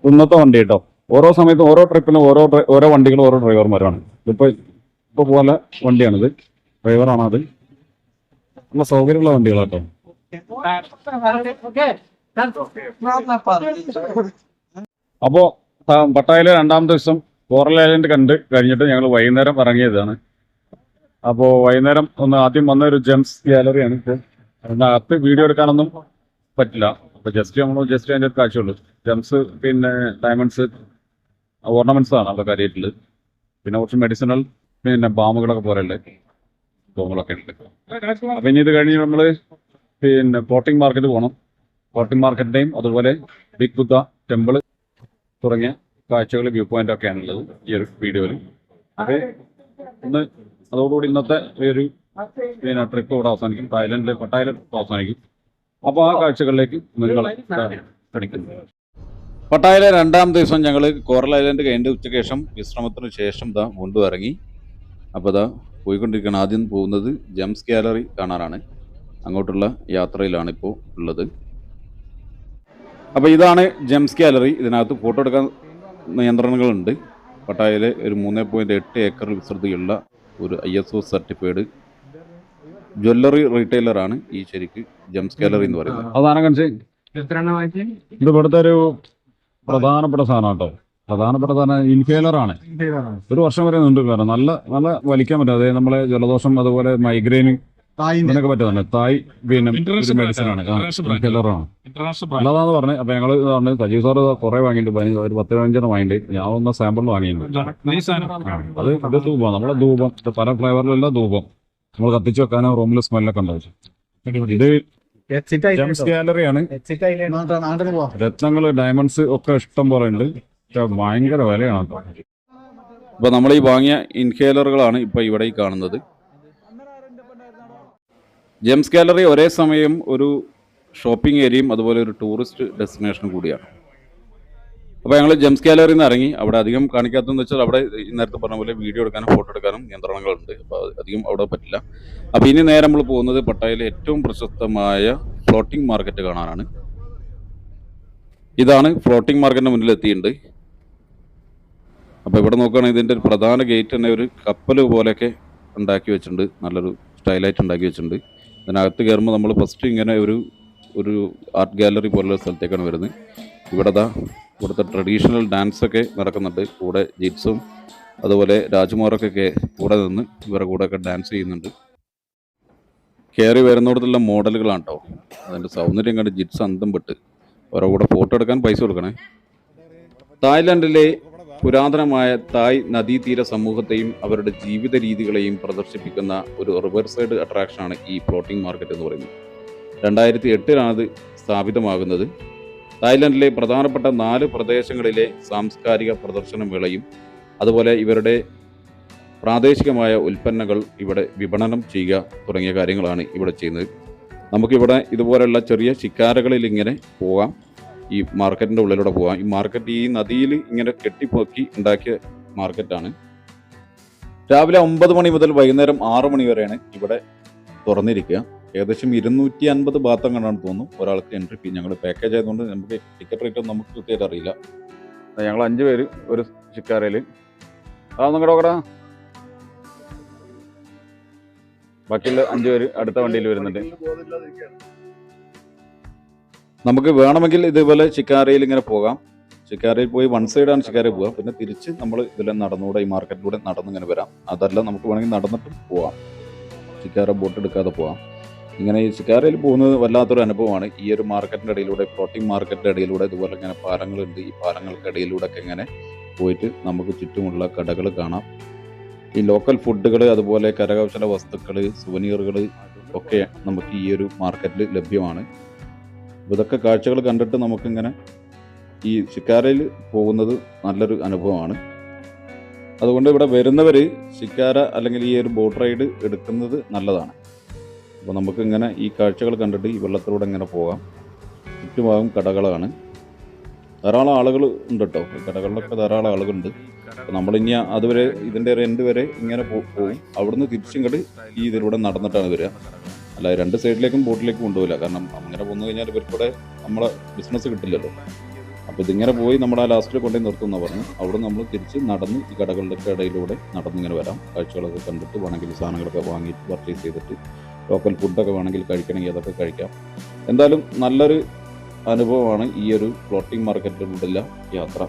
ഇന്നത്തെ വണ്ടി കേട്ടോ. ഓരോ സമയത്തും ഓരോ ട്രിപ്പിനും ഓരോ വണ്ടികളും ഓരോ ഡ്രൈവർമാരാണ്. ഇപ്പൊ പോലെ വണ്ടിയാണിത്, ഡ്രൈവറാണ് അത്. നല്ല സൗകര്യമുള്ള വണ്ടികളാട്ടോ. അപ്പോ പട്ടായയിലെ രണ്ടാമത്തെ ദിവസം കോറൽ ഐലൻഡ് കണ്ട് കഴിഞ്ഞിട്ട് ഞങ്ങൾ വൈകുന്നേരം ഇറങ്ങിയതാണ്. അപ്പോൾ വൈകുന്നേരം ആദ്യം വന്ന ഒരു ജെംസ് ഗാലറിയാണ്. ഇപ്പോൾ അതിനകത്ത് വീഡിയോ എടുക്കാനൊന്നും പറ്റില്ല. അപ്പോൾ ജസ്റ്റ് അതിൻ്റെ കാഴ്ചയുള്ളൂ. ജെംസ്, പിന്നെ ഡയമണ്ട്സ്, ഓർണമെന്റ്സ് ആണ് അവിടെ കാര്യമായിട്ടുള്ളത്. പിന്നെ കുറച്ച് മെഡിസിനൽ, പിന്നെ ബാമുകളൊക്കെ പോലെയുള്ള സംഭവങ്ങളൊക്കെ ഉണ്ട്. അപ്പം ഇനി ഇത് കഴിഞ്ഞ് നമ്മൾ പിന്നെ ഫ്ലോട്ടിംഗ് മാർക്കറ്റ് പോകണം. ഫ്ലോട്ടിംഗ് മാർക്കറ്റിൻ്റെയും അതുപോലെ ബിഗ് ബുദ്ധ ടെമ്പിൾ തുടങ്ങിയ കാഴ്ചകൾ, വ്യൂ പോയിന്റ് ഒക്കെയാണുള്ളത് ഈ ഒരു വീഡിയോയിൽ. അപ്പോൾ അതോടുകൂടി ഇന്നത്തെ ഒരു പിന്നെ ട്രിപ്പ് ഇവിടെ അവസാനിക്കും. പട്ടായയിലെ അവസാനിക്കും. അപ്പോൾ ആ കാഴ്ചകളിലേക്ക് നിങ്ങളെ ക്ഷണിക്കുന്നു. പട്ടായയിലെ രണ്ടാം ദിവസം ഞങ്ങൾ കോറൽ ഐലൻഡ് കഴിഞ്ഞ ഉച്ചയ്ക്ക് ശേഷം വിശ്രമത്തിന് ശേഷം വീണ്ടും ഇറങ്ങി. അപ്പോൾ പോയിക്കൊണ്ടിരിക്കുകയാണ്. ആദ്യം പോകുന്നത് ജെംസ് ഗാലറി കാണാനാണ്. അങ്ങോട്ടുള്ള യാത്രയിലാണ് ഇപ്പോൾ ഉള്ളത്. അപ്പോൾ ഇതാണ് ജെംസ് ഗാലറി. ഇതിനകത്ത് ഫോട്ടോ എടുക്കാൻ നിയന്ത്രണങ്ങളുണ്ട്. പട്ടായയിലെ ഒരു 3.8 ഏക്കർ വിസ്തൃതിയുള്ള ഒരു ISO സർട്ടിഫൈഡ് ജ്വല്ലറി റീറ്റെയിലറാണ് ഈ ശരിക്ക് ജെംസ് ഗാലറി എന്ന് പറയുന്നത്. ഇത് ഇവിടുത്തെ ഒരു പ്രധാനപ്പെട്ട സാധനം കേട്ടോ. പ്രധാനപ്പെട്ട സാധനം ഇൻഹേലറാണ്. ഒരു വർഷം വരെ നീണ്ടു നല്ല വലിക്കാൻ പറ്റും. അതായത് നമ്മളെ ജലദോഷം, അതുപോലെ മൈഗ്രെയിന്, ഇതിനൊക്കെ പറ്റുന്നുണ്ട്. തായ് പിന്നെ മെഡിസിനാണ്, ഇൻഹേലറാണ്. നല്ലതാന്ന് പറഞ്ഞത്. അപ്പൊ ഞങ്ങൾ പറഞ്ഞത് സജീവ് സാറ് കുറെ വാങ്ങിയിട്ടുണ്ട്. ഒരു 10-15 വാങ്ങിയിട്ടുണ്ട്. ഞാൻ ഒന്ന് സാമ്പിൾ വാങ്ങിയിട്ടുണ്ട്. അത് ഇത് ധൂപം, നമ്മളെ ധൂപം, പല ഫ്ലേവറിലുള്ള ധൂപം നമ്മൾ കത്തിച്ച് വെക്കാനോ റൂമിൽ സ്മെല്ലൊക്കെ ഉണ്ടാവും. ഇത് ജെംസ് ഗാലറിയാണ്. രത്നങ്ങള്, ഡയമണ്ട്സ് ഒക്കെ ഇഷ്ടം പോലെ ഉണ്ട്. ഭയങ്കര വിലയാണ്. അപ്പൊ നമ്മൾ ഈ വാങ്ങിയ ഇൻഹേലറുകളാണ് ഇപ്പൊ ഇവിടെ കാണുന്നത്. ജെംസ് ഗാലറി ഒരേ സമയം ഒരു ഷോപ്പിംഗ് ഏരിയയും അതുപോലെ ഒരു ടൂറിസ്റ്റ് ഡെസ്റ്റിനേഷനും കൂടിയാണ്. അപ്പോൾ ഞങ്ങൾ ജെംസ് ഗാലറിയിൽ നിന്ന് ഇറങ്ങി. അവിടെ അധികം കാണിക്കാത്തതെന്ന് വെച്ചാൽ അവിടെ നേരത്തെ പറഞ്ഞ പോലെ വീഡിയോ എടുക്കാനും ഫോട്ടോ എടുക്കാനും നിയന്ത്രണങ്ങളുണ്ട്. അപ്പോൾ അധികം അവിടെ പറ്റില്ല. അപ്പോൾ ഇനി നേരെ നമ്മൾ പോകുന്നത് പട്ടായയിലെ ഏറ്റവും പ്രശസ്തമായ ഫ്ലോട്ടിംഗ് മാർക്കറ്റ് കാണാനാണ്. ഇതാണ് ഫ്ലോട്ടിംഗ് മാർക്കറ്റിന് മുന്നിൽ എത്തിയിട്ടുണ്ട്. അപ്പോൾ ഇവിടെ നോക്കുകയാണെങ്കിൽ ഇതിൻ്റെ ഒരു പ്രധാന ഗേറ്റ് തന്നെ ഒരു കപ്പൽ പോലെയൊക്കെ ഉണ്ടാക്കി വെച്ചിട്ടുണ്ട്. നല്ലൊരു സ്റ്റൈലായിട്ട് ഉണ്ടാക്കി വെച്ചിട്ടുണ്ട്. ഇതിനകത്ത് കയറുമ്പോൾ നമ്മൾ ഫസ്റ്റ് ഇങ്ങനെ ഒരു ആർട്ട് ഗാലറി പോലുള്ള സ്ഥലത്തേക്കാണ് വരുന്നത്. ഇവിടുത്തെ ട്രഡീഷണൽ ഡാൻസൊക്കെ നടക്കുന്നുണ്ട്. കൂടെ ജിറ്റ്സും അതുപോലെ രാജുമാരൊക്കെ കൂടെ നിന്ന് ഇവരുടെ കൂടെയൊക്കെ ഡാൻസ് ചെയ്യുന്നുണ്ട്. കയറി വരുന്നിടത്തുള്ള മോഡലുകളാണ് കേട്ടോ. അതിൻ്റെ സൗന്ദര്യം കണ്ട് ജിറ്റ്സ് അന്തം പെട്ട് അവരുടെ കൂടെ ഫോട്ടോ എടുക്കാൻ പൈസ കൊടുക്കണേ. തായ്ലാൻഡിലെ പുരാതനമായ തായ് നദീതീര സമൂഹത്തെയും അവരുടെ ജീവിത രീതികളെയും പ്രദർശിപ്പിക്കുന്ന ഒരു റിവർ സൈഡ് അട്രാക്ഷനാണ് ഈ ഫ്ലോട്ടിംഗ് മാർക്കറ്റ് എന്ന് പറയുന്നത്. 2008 സ്ഥാപിതമാകുന്നത്. തായ്ലൻഡിലെ പ്രധാനപ്പെട്ട 4 പ്രദേശങ്ങളിലെ സാംസ്കാരിക പ്രദർശനമേളയും അതുപോലെ ഇവരുടെ പ്രാദേശികമായ ഉൽപ്പന്നങ്ങൾ ഇവിടെ വിപണനം ചെയ്യുക തുടങ്ങിയ കാര്യങ്ങളാണ് ഇവിടെ ചെയ്യുന്നത്. നമുക്കിവിടെ ഇതുപോലെയുള്ള ചെറിയ ശിക്കാരകളിൽ ഇങ്ങനെ പോകാം. ഈ മാർക്കറ്റിൻ്റെ ഉള്ളിലൂടെ പോകാം. ഈ മാർക്കറ്റ് ഈ നദിയിൽ ഇങ്ങനെ കെട്ടിപ്പൊക്കി ഉണ്ടാക്കിയ മാർക്കറ്റാണ്. രാവിലെ 9 മണി മുതൽ വൈകുന്നേരം 6 മണി വരെയാണ് ഇവിടെ തുറന്നിരിക്കുക. ഏകദേശം 250 ബാത്ത് കണ്ടാണ് തോന്നുന്നു ഒരാൾക്ക് എൻട്രി ഫീ. ഞങ്ങൾ പാക്കേജ് ആയതുകൊണ്ട് നമുക്ക് ടിക്കറ്റ് റേറ്റ് നമുക്ക് കൃത്യമായിട്ട് അറിയില്ല. ഞങ്ങൾ 5 പേര് ഒരു ശിക്കാരയിൽ. അതൊന്നും കിടക്കടാ. ബാക്കിയുള്ള 5 പേര് അടുത്ത വണ്ടിയിൽ വരുന്നുണ്ട്. നമുക്ക് വേണമെങ്കിൽ ഇതുപോലെ ശിക്കാരയിൽ ഇങ്ങനെ പോകാം. ശിക്കാരയിൽ പോയി വൺ സൈഡാണ് ശിക്കാരയിൽ പോകാം. പിന്നെ തിരിച്ച് നമ്മൾ ഇതിലെ നടന്നുകൂടെ ഈ മാർക്കറ്റിലൂടെ നടന്നിങ്ങനെ വരാം. അതല്ല നമുക്ക് വേണമെങ്കിൽ നടന്നിട്ടും പോകാം. ശിക്കാര ബോട്ട് എടുക്കാതെ പോകാം. ഇങ്ങനെ ഈ ശിക്കാരയിൽ പോകുന്നത് വല്ലാത്തൊരു അനുഭവമാണ്. ഈ ഒരു മാർക്കറ്റിൻ്റെ ഇടയിലൂടെ, ഫ്ലോട്ടിംഗ് മാർക്കറ്റിൻ്റെ ഇടയിലൂടെ ഇതുപോലെ ഇങ്ങനെ പാലങ്ങളുണ്ട്. ഈ പാലങ്ങൾക്കിടയിലൂടെ ഒക്കെ ഇങ്ങനെ പോയിട്ട് നമുക്ക് ചുറ്റുമുള്ള കടകൾ കാണാം. ഈ ലോക്കൽ ഫുഡുകൾ, അതുപോലെ കരകൗശല വസ്തുക്കൾ, സുവനീറുകൾ ഒക്കെ നമുക്ക് ഈ ഒരു മാർക്കറ്റിൽ ലഭ്യമാണ്. ഇതൊക്കെ കാഴ്ചകൾ കണ്ടിട്ട് നമുക്കിങ്ങനെ ഈ ശിക്കാരയിൽ പോകുന്നത് നല്ലൊരു അനുഭവമാണ്. അതുകൊണ്ട് ഇവിടെ വരുന്നവർ ശിക്കാര അല്ലെങ്കിൽ ഈ ഒരു ബോട്ട് റൈഡ് എടുക്കുന്നത് നല്ലതാണ്. അപ്പോൾ നമുക്കിങ്ങനെ ഈ കാഴ്ചകൾ കണ്ടിട്ട് ഈ വെള്ളത്തിലൂടെ ഇങ്ങനെ പോകാം. ചുറ്റുഭാഗം കടകളാണ്. ധാരാളം ആളുകൾ ഉണ്ട് കേട്ടോ. കടകളിലൊക്കെ ധാരാളം ആളുകളുണ്ട്. അപ്പോൾ നമ്മളിനി അതുവരെ ഇതിൻ്റെ ഒരു എൻഡ് വരെ ഇങ്ങനെ പോകും. അവിടുന്ന് തിരിച്ചിങ്ങോട്ട് ഈ ഇതിലൂടെ നടന്നിട്ടാണ് വരിക. അല്ല 2 സൈഡിലേക്കും ബോട്ടിലേക്കും കൊണ്ടുപോകില്ല. കാരണം അങ്ങനെ പോന്നു കഴിഞ്ഞാൽ ഇവർക്കൂടെ നമ്മളെ ബിസിനസ് കിട്ടില്ലല്ലോ. അപ്പോൾ ഇതിങ്ങനെ പോയി നമ്മൾ ആ ലാസ്റ്റിൽ കൊണ്ടുപോയി നിർത്തുന്ന പറഞ്ഞു. അവിടെ നമ്മൾ തിരിച്ച് നടന്ന് ഈ കടകളുടെയൊക്കെ ഇടയിലൂടെ നടന്നിങ്ങനെ വരാം. കാഴ്ചകളൊക്കെ കണ്ടിട്ട് വേണമെങ്കിൽ സാധനങ്ങളൊക്കെ വാങ്ങിയിട്ട് പർച്ചേസ് ചെയ്തിട്ട് ലോക്കൽ ഫുഡൊക്കെ വേണമെങ്കിൽ കഴിക്കണമെങ്കിൽ അതൊക്കെ കഴിക്കാം. എന്തായാലും നല്ലൊരു അനുഭവമാണ് ഈ ഒരു ഫ്ലോട്ടിംഗ് മാർക്കറ്റിലുള്ള യാത്ര.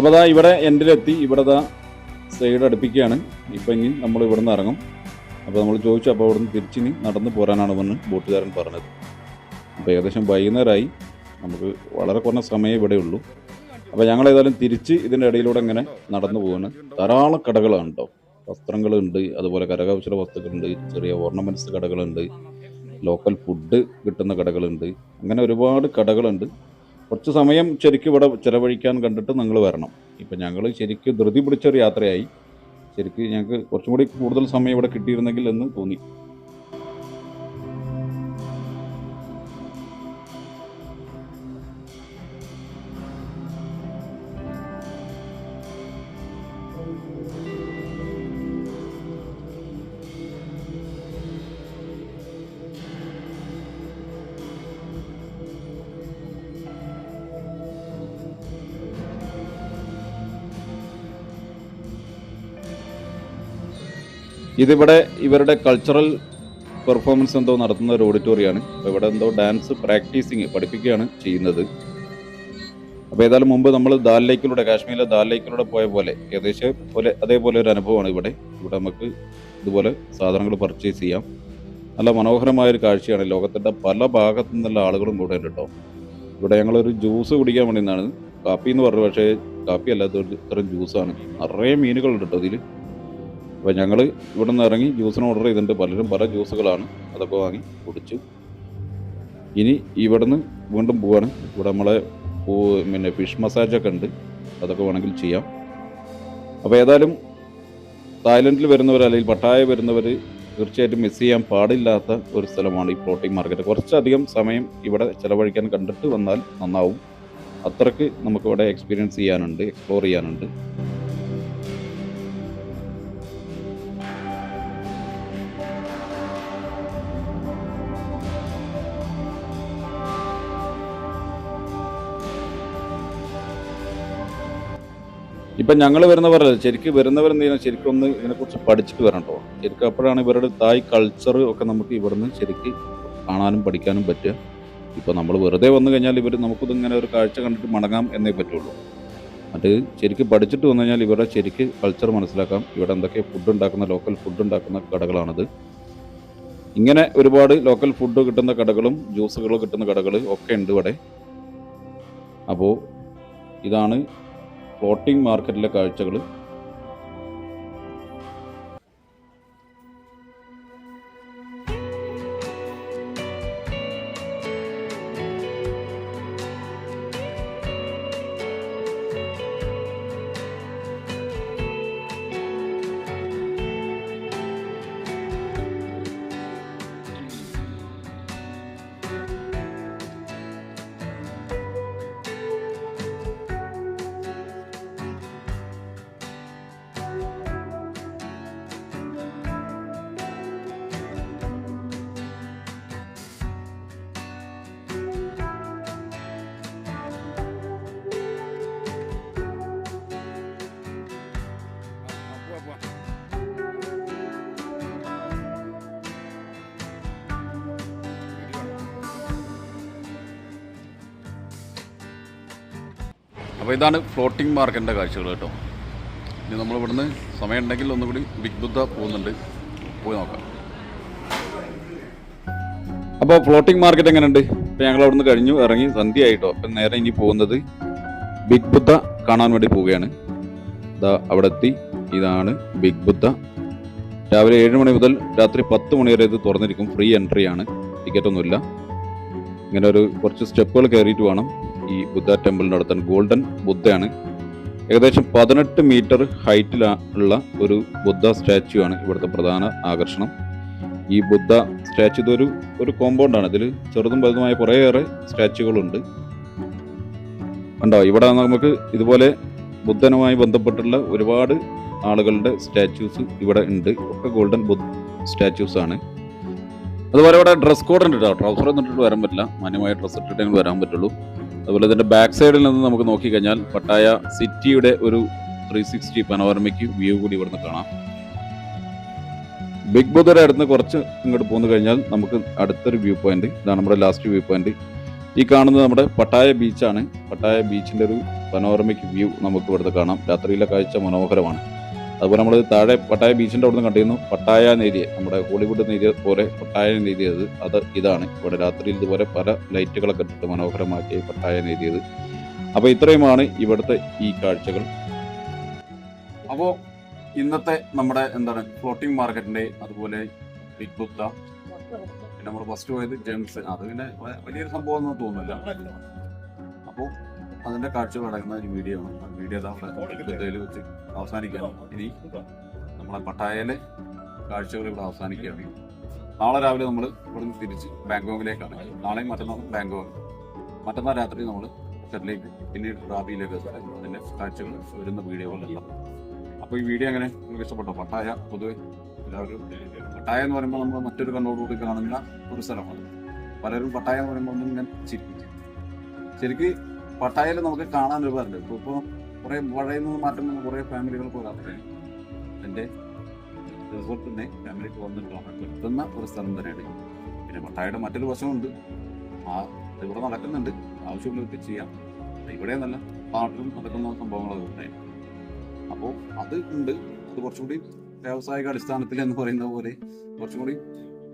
അപ്പോൾ അതാ ഇവിടെ എൻഡിലെത്തി. ഇവിടെ സൈഡ് അടുപ്പിക്കുകയാണ്. ഇപ്പം ഇനി നമ്മൾ ഇവിടെ നിന്ന് ഇറങ്ങും. അപ്പോൾ നമ്മൾ ചോദിച്ചു. അപ്പോൾ അവിടെ നിന്ന് തിരിച്ചിനി നടന്ന് പോരാനാണ് വന്ന് ബോട്ടുകാരൻ പറഞ്ഞത്. അപ്പോൾ ഏകദേശം വൈകുന്നേരമായി. നമുക്ക് വളരെ കുറഞ്ഞ സമയം ഇവിടെ ഉള്ളൂ. അപ്പോൾ ഞങ്ങൾ ഏതായാലും തിരിച്ച് ഇതിൻ്റെ ഇടയിലൂടെ ഇങ്ങനെ നടന്നു പോവാണ്. ധാരാളം കടകളാണ് കേട്ടോ. വസ്ത്രങ്ങളുണ്ട്, അതുപോലെ കരകൗശല വസ്തുക്കളുണ്ട്, ചെറിയ ഓർണമെൻറ്റ്സ് കടകളുണ്ട്, ലോക്കൽ ഫുഡ് കിട്ടുന്ന കടകളുണ്ട്. അങ്ങനെ ഒരുപാട് കടകളുണ്ട്. കുറച്ച് സമയം ശരിക്കും ഇവിടെ ചിലവഴിക്കാൻ കണ്ടിട്ട് നിങ്ങൾ വരണം. ഇപ്പം ഞങ്ങൾ ശരിക്കും ധൃതി പിടിച്ചൊരു യാത്രയായി. ശരിക്കും ഞങ്ങൾക്ക് കുറച്ചും കൂടി കൂടുതൽ സമയം ഇവിടെ കിട്ടിയിരുന്നെങ്കിൽ എന്ന് തോന്നി. ഇതിവിടെ ഇവരുടെ കൾച്ചറൽ പെർഫോമൻസ് എന്തോ നടത്തുന്ന ഒരു ഓഡിറ്റോറിയമാണ്. അപ്പോൾ ഇവിടെ എന്തോ ഡാൻസ് പ്രാക്ടീസിങ് പഠിപ്പിക്കുകയാണ് ചെയ്യുന്നത്. അപ്പോൾ ഏതായാലും മുമ്പ് നമ്മൾ ദാൽ ലേക്കിലൂടെ, കാശ്മീരിലെ ദാൽ ലേക്കിലൂടെ പോയ പോലെ ഏകദേശം അതേപോലെ ഒരു അനുഭവമാണ് ഇവിടെ. ഇവിടെ നമുക്ക് ഇതുപോലെ സാധനങ്ങൾ പർച്ചേസ് ചെയ്യാം. നല്ല മനോഹരമായൊരു കാഴ്ചയാണ്. ലോകത്തിൻ്റെ പല ഭാഗത്തു നിന്നുള്ള ആളുകളും കൂടെ ഉണ്ട് കേട്ടോ. ഇവിടെ ഞങ്ങളൊരു ജ്യൂസ് കുടിക്കാൻ വേണ്ടി നിന്നാണ്. കാപ്പി എന്ന് പറഞ്ഞു, പക്ഷേ കാപ്പി അല്ലാത്ത ഇത്രയും ജ്യൂസാണ്. നിറയെ മീനുകളുണ്ട് കേട്ടോ ഇതിൽ. അപ്പോൾ ഞങ്ങൾ ഇവിടെ നിന്ന് ഇറങ്ങി ജ്യൂസിന് ഓർഡർ ചെയ്തിട്ടുണ്ട്. പലരും പല ജ്യൂസുകളാണ്. അതൊക്കെ വാങ്ങി കുടിച്ചു. ഇനി ഇവിടെ നിന്ന് വീണ്ടും പോവാണ്. ഇവിടെ നമ്മളെ പിന്നെ ഫിഷ് മസാജൊക്കെ ഉണ്ട്. അതൊക്കെ വേണമെങ്കിൽ ചെയ്യാം. അപ്പോൾ ഏതായാലും തായ്ലൻഡിൽ വരുന്നവർ അല്ലെങ്കിൽ പട്ടായ വരുന്നവർ തീർച്ചയായിട്ടും മിസ് ചെയ്യാൻ പാടില്ലാത്ത ഒരു സ്ഥലമാണ് ഈ ഫ്ലോട്ടിംഗ് മാർക്കറ്റ്. കുറച്ചധികം സമയം ഇവിടെ ചിലവഴിക്കാൻ കണ്ടിട്ട് വന്നാൽ നന്നാവും. അത്രയ്ക്ക് നമുക്കിവിടെ എക്സ്പീരിയൻസ് ചെയ്യാനുണ്ട്, എക്സ്പ്ലോർ ചെയ്യാനുണ്ട്. ഇപ്പം ഞങ്ങൾ വരുന്നവരല്ല, ശരിക്കും വരുന്നവരെന്ത് ചെയ്യുന്നത്, ശരിക്കും ഒന്ന് ഇതിനെക്കുറിച്ച് പഠിച്ചിട്ട് വരണം കേട്ടോ. ശരിക്കും അപ്പോഴാണ് ഇവരുടെ തായ് കൾച്ചർ ഒക്കെ നമുക്ക് ഇവിടുന്ന് ശരിക്കും കാണാനും പഠിക്കാനും പറ്റുക. ഇപ്പോൾ നമ്മൾ വെറുതെ വന്നു കഴിഞ്ഞാൽ നമുക്കിതിങ്ങനെ ഒരു കാഴ്ച കണ്ടിട്ട് മടങ്ങാം എന്നേ പറ്റുള്ളൂ. അത് ശരിക്കും പഠിച്ചിട്ട് വന്നു കഴിഞ്ഞാൽ ഇവരുടെ ശരിക്കും കൾച്ചർ മനസ്സിലാക്കാം. ഇവിടെ എന്തൊക്കെ ഫുഡ് ഉണ്ടാക്കുന്ന, ലോക്കൽ ഫുഡ് ഉണ്ടാക്കുന്ന കടകളാണിത്. ഇങ്ങനെ ഒരുപാട് ലോക്കൽ ഫുഡ് കിട്ടുന്ന കടകളും ജ്യൂസുകൾ കിട്ടുന്ന കടകൾ ഒക്കെ ഉണ്ട് ഇവിടെ. അപ്പോൾ ഇതാണ് ഫ്ലോട്ടിംഗ് മാർക്കറ്റിലെ കാഴ്ചകൾ. അപ്പോൾ ഇതാണ് ഫ്ലോട്ടിംഗ് മാർക്കറ്റിൻ്റെ കാഴ്ചകൾ കേട്ടോ. ഇനി നമ്മൾ ഇവിടുന്ന് സമയം ഉണ്ടെങ്കിൽ ഒന്നുകൂടി ബിഗ് ബുദ്ധ പോകുന്നുണ്ട്, പോയി നോക്കാം. അപ്പോൾ ഫ്ലോട്ടിംഗ് മാർക്കറ്റ് എങ്ങനെയുണ്ട്? ഇപ്പോൾ ഞങ്ങൾ അവിടുന്ന് കഴിഞ്ഞു ഇറങ്ങി സന്ധ്യ ആയിട്ടോ. അപ്പം നേരെ ഇനി പോകുന്നത് ബിഗ് ബുദ്ധ കാണാൻ വേണ്ടി പോവുകയാണ്. ഇതാ അവിടെ എത്തി. ഇതാണ് ബിഗ് ബുദ്ധ. രാവിലെ 7 മണി മുതൽ രാത്രി 10 മണി വരെ ഇത് തുറന്നിരിക്കും. ഫ്രീ എൻട്രി ആണ്, ടിക്കറ്റൊന്നുമില്ല. ഇങ്ങനെ ഒരു കുറച്ച് സ്റ്റെപ്പുകൾ കയറിയിട്ട് വേണം ഈ ബുദ്ധ ടെമ്പിളിൻ്റെ അടുത്ത്. ഗോൾഡൻ ബുദ്ധയാണ്. ഏകദേശം 18 മീറ്റർ ഹൈറ്റിലുള്ള ഒരു ബുദ്ധ സ്റ്റാച്യു ആണ് ഇവിടുത്തെ പ്രധാന ആകർഷണം. ഈ ബുദ്ധ സ്റ്റാച്യു ഇതൊരു കോമ്പൗണ്ടാണ്. ഇതിൽ ചെറുതും വലുതുമായ കുറേയേറെ സ്റ്റാച്യുകളുണ്ട്. കണ്ടോ, ഇവിടെ നമുക്ക് ഇതുപോലെ ബുദ്ധനുമായി ബന്ധപ്പെട്ടുള്ള ഒരുപാട് ആളുകളുടെ സ്റ്റാച്യൂസ് ഇവിടെ ഉണ്ട്. ഒക്കെ ഗോൾഡൻ സ്റ്റാച്യൂസ് ആണ്. അതുപോലെ ഇവിടെ ഡ്രസ് കോഡ് ഉണ്ട് കേട്ടോ. ട്രൗസർ ഒന്നും ഇട്ടിട്ട് വരാൻ പറ്റില്ല, മാന്യമായ ഡ്രസ്സ് ഇട്ടിട്ടേ വരാൻ പറ്റുള്ളൂ. അതുപോലെ ഇതിൻ്റെ ബാക്ക് സൈഡിൽ നിന്ന് നമുക്ക് നോക്കിക്കഴിഞ്ഞാൽ പട്ടായ സിറ്റിയുടെ ഒരു 360 പനോരമയ്ക്ക് വ്യൂ കൂടി ഇവിടുന്ന് കാണാം. ബിഗ് ബുദ്ധയുടെ അടുത്ത് കുറച്ച് ഇങ്ങോട്ട് പോന്നു കഴിഞ്ഞാൽ നമുക്ക് അടുത്തൊരു വ്യൂ പോയിന്റ്. ഇതാണ് നമ്മുടെ ലാസ്റ്റ് വ്യൂ പോയിന്റ്. ഈ കാണുന്നത് നമ്മുടെ പട്ടായ ബീച്ചാണ്. പട്ടായ ബീച്ചിൻ്റെ ഒരു പനോരമിക് വ്യൂ നമുക്ക് ഇവിടുത്തെ കാണാം. രാത്രിയിലെ കാഴ്ച മനോഹരമാണ്. അതുപോലെ നമ്മൾ താഴെ പട്ടായ ബീച്ചിൻ്റെ അവിടുന്ന് കണ്ടിരുന്നു പട്ടായ നേരിയ, നമ്മുടെ ഹോളിവുഡ് നേരിയ പോലെ പട്ടായ നേരിയത്. ഇതാണ് ഇവിടെ രാത്രിയിൽ ഇതുപോലെ പല ലൈറ്റുകളൊക്കെ ഇട്ടിട്ട് മനോഹരമാക്കി പട്ടായ നേരിയത്. അപ്പോൾ ഇത്രയുമാണ് ഇവിടുത്തെ ഈ കാഴ്ചകൾ. അപ്പോൾ ഇന്നത്തെ നമ്മുടെ ഫ്ലോട്ടിംഗ് മാർക്കറ്റിൻ്റെ, അതുപോലെ ബിഗ് ബുദ്ധ, പിന്നെ നമ്മൾ ഫസ്റ്റ് പോയത് ജെംസ്, അത് പിന്നെ വലിയൊരു സംഭവം ഒന്നും തോന്നുന്നില്ല. അപ്പോൾ അതിൻ്റെ കാഴ്ചകൾ അടങ്ങുന്ന ഒരു വീഡിയോ ആണ്. വീഡിയോ ബുദ്ധയിൽ വെച്ച് അവസാനിക്കുകയാണ്. ഇനി നമ്മളെ പട്ടായയിലെ കാഴ്ചകൾ ഇവിടെ അവസാനിക്കുകയാണ്. നാളെ രാവിലെ നമ്മൾ ഇവിടുന്ന് തിരിച്ച് ബാങ്കോക്കിലേക്കാണ്. നാളെയും മറ്റന്നാൾ ബാങ്കോക്ക്, മറ്റന്നാൾ രാത്രി നമ്മൾ ഷെറിലേക്ക്, പിന്നീട് റാബിയിലേക്ക് അതിൻ്റെ കാഴ്ചകൾ വരുന്ന വീഡിയോകളെല്ലാം. അപ്പോൾ ഈ വീഡിയോ എങ്ങനെ നിങ്ങൾക്ക് ഇഷ്ടപ്പെട്ടോ? പട്ടായ പൊതുവെ എല്ലാവരും പട്ടായ എന്ന് പറയുമ്പോൾ നമ്മൾ മറ്റൊരു കണ്ണോടുകൂടി കാണുന്ന ഒരു സ്ഥലമാണ്. പലരും പട്ടായ എന്ന് പറയുമ്പോൾ ഇങ്ങനെ ശരിക്ക് പട്ടായയിൽ നമുക്ക് കാണാൻ ഒരുപാടുണ്ട്. ഇപ്പോൾ കുറേ വഴയിൽ നിന്ന് മാറ്റുന്ന കുറേ ഫാമിലികൾക്ക് വരാറുണ്ട്. എൻ്റെ റിസോർട്ട് തന്നെ ഫാമിലിക്ക് വന്നിട്ട് എത്തുന്ന ഒരു സ്ഥലം തന്നെയാണ്. പിന്നെ പട്ടായയുടെ മറ്റൊരു വശമുണ്ട്, ഇവിടെ നടക്കുന്നുണ്ട്, ആവശ്യമുള്ളവർക്ക് ചെയ്യാം. ഇവിടെ നല്ല നാട്ടിലും നടക്കുന്ന സംഭവങ്ങളൊക്കെ ഉണ്ടായി. അപ്പോൾ അത് ഉണ്ട്. അത് കുറച്ചുകൂടി വ്യാവസായിക അടിസ്ഥാനത്തിൽ എന്ന് പറയുന്ന പോലെ കുറച്ചും കൂടി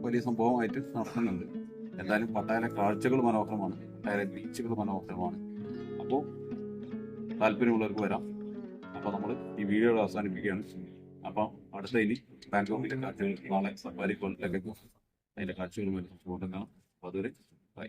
വലിയ സംഭവമായിട്ട് നടക്കുന്നുണ്ട്. എന്തായാലും പട്ടായയിലെ കാഴ്ചകൾ മനോഹരമാണ്, പട്ടായയിലെ ബീച്ചുകൾ മനോഹരമാണ്. അപ്പോൾ താല്പര്യമുള്ളവർക്ക് വരാം. അപ്പോൾ നമ്മൾ ഈ വീഡിയോ അവസാനിപ്പിക്കുകയാണ്. അപ്പം അടുത്ത ഇനി ബാങ്കോക്കിലെ കാഴ്ചകൾ നാളെ സഫാരി കൊല്ലത്തേക്ക് അതിൻ്റെ കാഴ്ചകളുമായി കാണാം. അപ്പോൾ അതുവരെ ബൈ.